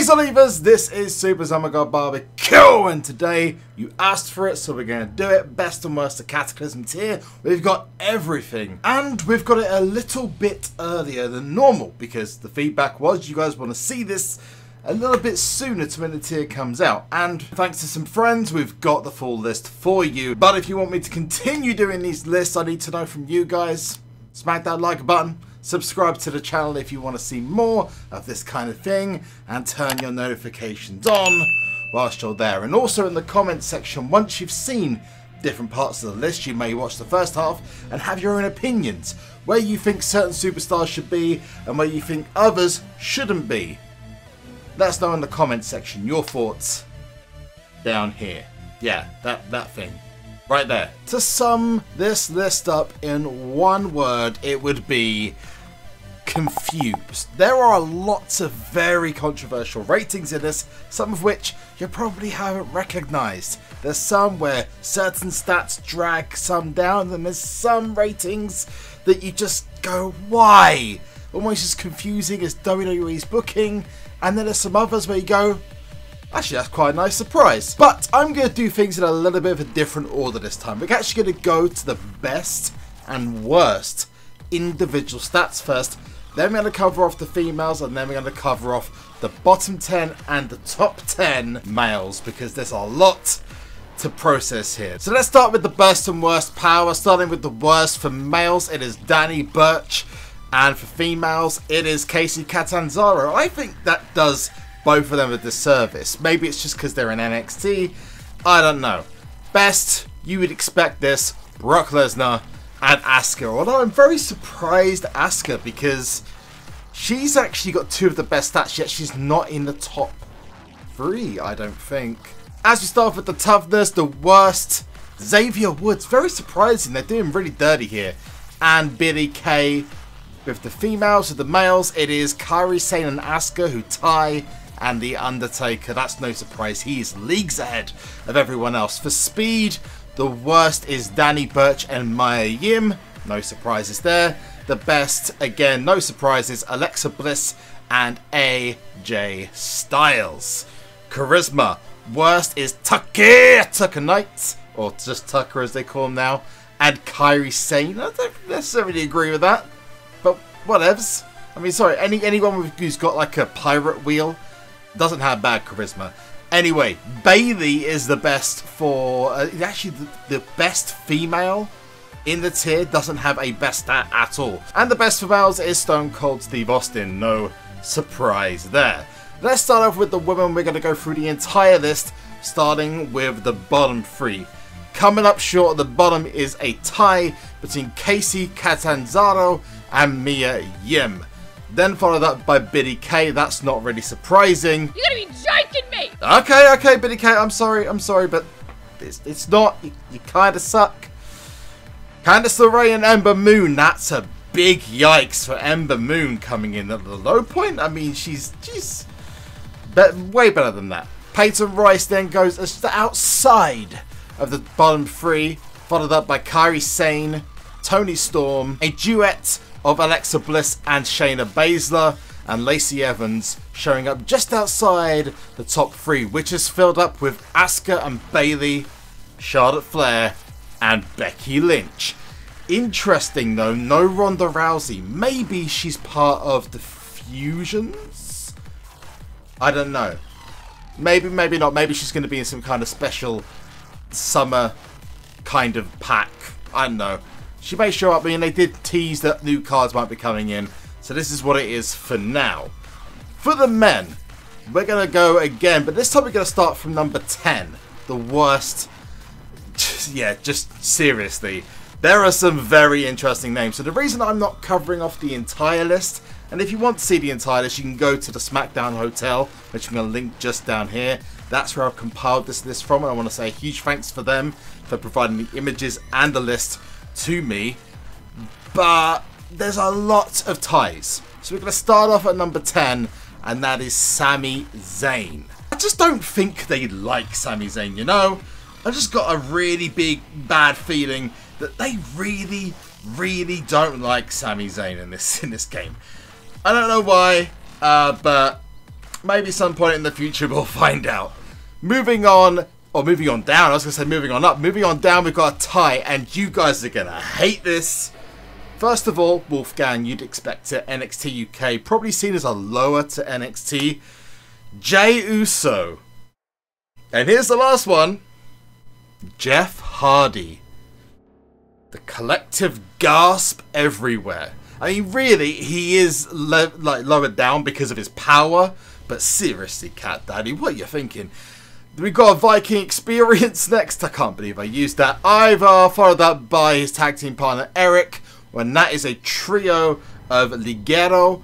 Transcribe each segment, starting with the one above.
Greetings, Believers! This is SuperZombGBBQ, and today you asked for it, so we're going to do it. Best and worst of Cataclysm tier. We've got everything, and we've got it a little bit earlier than normal because the feedback was you guys want to see this a little bit sooner to when the tier comes out. And thanks to some friends, we've got the full list for you. But if you want me to continue doing these lists, I need to know from you guys. Smack that like button. Subscribe to the channel if you want to see more of this kind of thing, and turn your notifications on whilst you're there. And also in the comments section, once you've seen different parts of the list, you may watch the first half and have your own opinions, where you think certain superstars should be and where you think others shouldn't be. Let us know in the comments section your thoughts down here. Yeah, that thing. Right there. To sum this list up in one word, it would be confused. There are lots of very controversial ratings in this, some of which you probably haven't recognized. There's some where certain stats drag some down, and there's some ratings that you just go, why? Almost as confusing as WWE's booking, and then there's some others where you go, actually, that's quite a nice surprise. But I'm going to do things in a little bit of a different order this time. We're actually going to go to the best and worst individual stats first. Then we're going to cover off the females, and then we're going to cover off the bottom 10 and the top 10 males, because there's a lot to process here. So let's start with the best and worst power. Starting with the worst for males, it is Danny Birch. And for females, it is Kacy Catanzaro. I think that does both of them a disservice. Maybe it's just because they're in NXT. I don't know. Best, you would expect this, Brock Lesnar and Asuka. Although I'm very surprised at Asuka, because she's actually got two of the best stats, yet she's not in the top 3, I don't think. As we start off with the toughness, the worst, Xavier Woods. Very surprising. They're doing really dirty here. And Billy Kay. With the females, with the males, it is Kairi Sane and Asuka who tie, and The Undertaker. That's no surprise. He is leagues ahead of everyone else. For speed, the worst is Danny Birch and Mia Yim. No surprises there. The best, again, no surprises, Alexa Bliss and AJ Styles. Charisma, worst is Tucker Knight, or just Tucker as they call him now, and Kairi Sane. I don't necessarily agree with that, but whatevs. I mean, sorry, anyone who's got like a pirate wheel doesn't have bad charisma. Anyway, Bayley is the best for... actually, the best female in the tier doesn't have a best stat at all. And the best for males is Stone Cold Steve Austin. No surprise there. Let's start off with the women. We're going to go through the entire list, starting with the bottom 3. Coming up short at the bottom is a tie between Kacy Catanzaro and Mia Yim. Then followed up by Billy Kay. That's not really surprising. You're gonna be joking me! Okay, Billy Kay, I'm sorry, but it's not. You kinda suck. Candice LeRae and Ember Moon. That's a big yikes for Ember Moon coming in at the low point. I mean, she's way better than that. Peyton Royce then goes just outside of the bottom 3, followed up by Kairi Sane, Toni Storm, a duet of Alexa Bliss and Shayna Baszler, and Lacey Evans showing up just outside the top 3, which is filled up with Asuka and Bayley, Charlotte Flair, and Becky Lynch. Interesting though, no Ronda Rousey. Maybe she's part of the Fusions? I don't know. Maybe not. Maybe she's going to be in some kind of special summer kind of pack. I don't know. She may show up. I mean, they did tease that new cards might be coming in. So this is what it is for now. For the men, we're going to go again. But this time we're going to start from number 10. The worst. Yeah, just seriously. There are some very interesting names. So the reason I'm not covering off the entire list, and if you want to see the entire list, you can go to the SmackDown Hotel, which I'm going to link just down here. That's where I've compiled this list from, and I want to say a huge thanks for them for providing the images and the list to me. But there's a lot of ties. So we're going to start off at number 10, and that is Sami Zayn. I just don't think they like Sami Zayn, you know? I just got a really bad feeling that they really don't like Sami Zayn in this game. I don't know why, but Maybe some point in the future we'll find out. Moving on, or moving on down, I was going to say moving on up. Moving on down, we've got a tie, and you guys are going to hate this. First of all, Wolfgang, you'd expect it. NXT UK, probably seen as a lower to NXT. Jey Uso. And here's the last one. Jeff Hardy. The collective gasp everywhere. I mean, really, he is lowered down because of his power. But seriously, Cat Daddy, what are you thinking? We've got a Viking Experience next. I can't believe I used that. Either followed up by his tag team partner, Eric. When that is a trio of Ligero,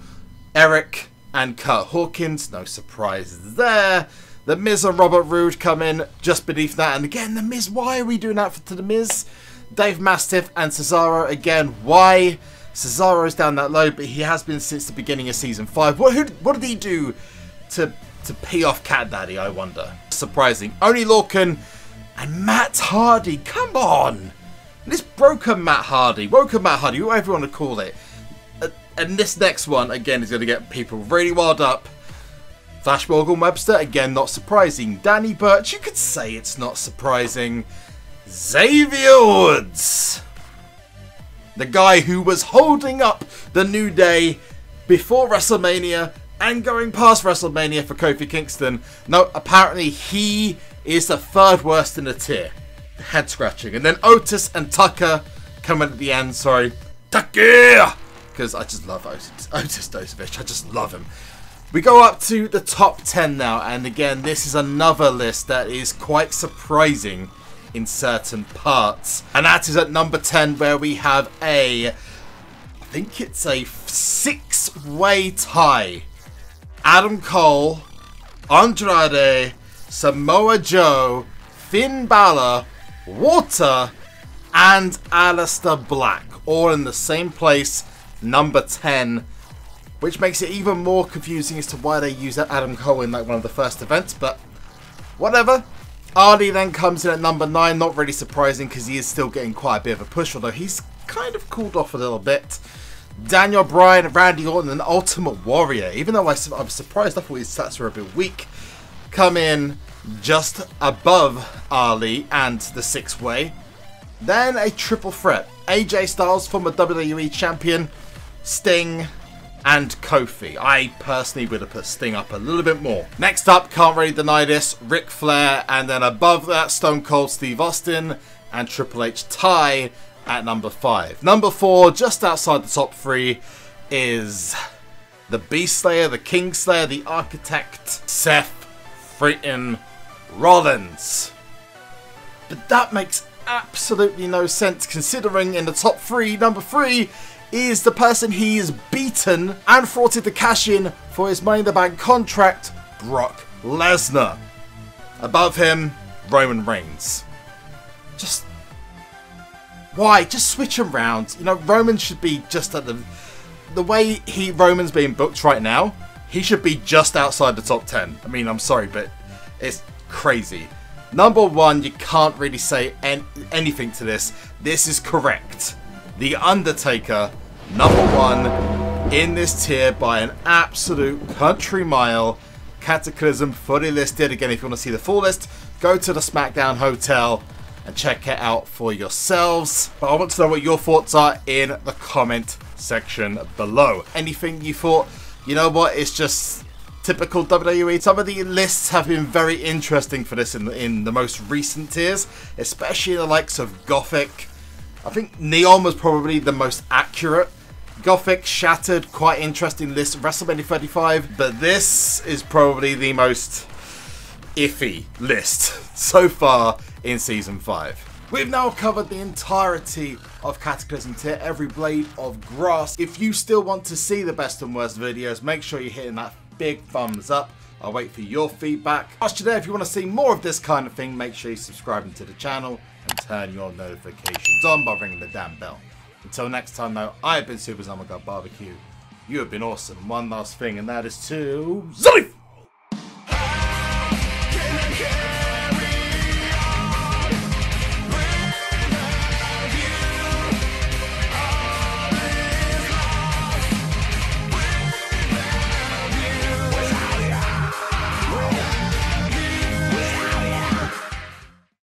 Eric, and Kurt Hawkins. No surprise there. The Miz and Robert Roode come in just beneath that. And again, The Miz, why are we doing that to The Miz? Dave Mastiff and Cesaro, again, why? Cesaro's down that low, but he has been since the beginning of Season 5. What did he do to pee off Cat Daddy, I wonder? Surprising. Only Lorcan and Matt Hardy. Come on! This broken Matt Hardy, whatever you want to call it. And this next one, again, is going to get people really wild up. Flash Morgan Webster, again, not surprising. Danny Birch, you could say it's not surprising. Xavier Woods. The guy who was holding up the New Day before WrestleMania and going past WrestleMania for Kofi Kingston. No, apparently he is the third worst in the tier. Head scratching. And then Otis and Tucker coming at the end. Sorry. Tucker! Because I just love Otis Dosovich. I just love him. We go up to the top 10 now. And again, this is another list that is quite surprising in certain parts. And that is at number 10 where we have I think it's a 6-way tie. Adam Cole, Andrade, Samoa Joe, Finn Balor, Walter, and Aleister Black, all in the same place, number 10, which makes it even more confusing as to why they use Adam Cole in like one of the first events, but whatever. Ali then comes in at number 9, not really surprising because he is still getting quite a bit of a push, although he's kind of cooled off a little bit. Daniel Bryan, Randy Orton, and Ultimate Warrior, even though I was surprised, I thought his stats were a bit weak, come in just above Ali and the 6-way. Then a triple threat. AJ Styles, former WWE champion, Sting, and Kofi. I personally would have put Sting up a little bit more. Next up, can't really deny this, Ric Flair, and then above that, Stone Cold Steve Austin and Triple H tie at number 5. Number 4, just outside the top 3, is the Beast Slayer, the King Slayer, the Architect, Seth freaking Rollins. But that makes absolutely no sense considering in the top 3, number 3 is the person he is beaten and thwarted to cash in for his Money in the Bank contract, Brock Lesnar. Above him, Roman Reigns. Just why? Just switch him around. You know, Roman should be just at the way Roman's being booked right now, he should be just outside the top 10. I mean, I'm sorry, but it's crazy. Number 1, you can't really say anything to this. This is correct. The Undertaker, number 1 in this tier by an absolute country mile. Cataclysm fully listed. Again, if you want to see the full list, go to the SmackDown Hotel and check it out for yourselves. But I want to know what your thoughts are in the comment section below. Anything you thought, you know what, it's just typical WWE. Some of the lists have been very interesting for this in the most recent tiers, especially the likes of Gothic. I think Neon was probably the most accurate. Gothic, Shattered, quite interesting list. WrestleMania 35, but this is probably the most iffy list so far in Season 5. We've now covered the entirety of Cataclysm tier, every blade of grass. If you still want to see the best and worst videos, make sure you're hitting that big thumbs up. I'll wait for your feedback. Whilst you're there, if you want to see more of this kind of thing, make sure you subscribe to the channel and turn your notifications on by ringing the damn bell. Until next time though, I have been SuperZombGBBQ. You have been awesome. One last thing, and that is to Zully!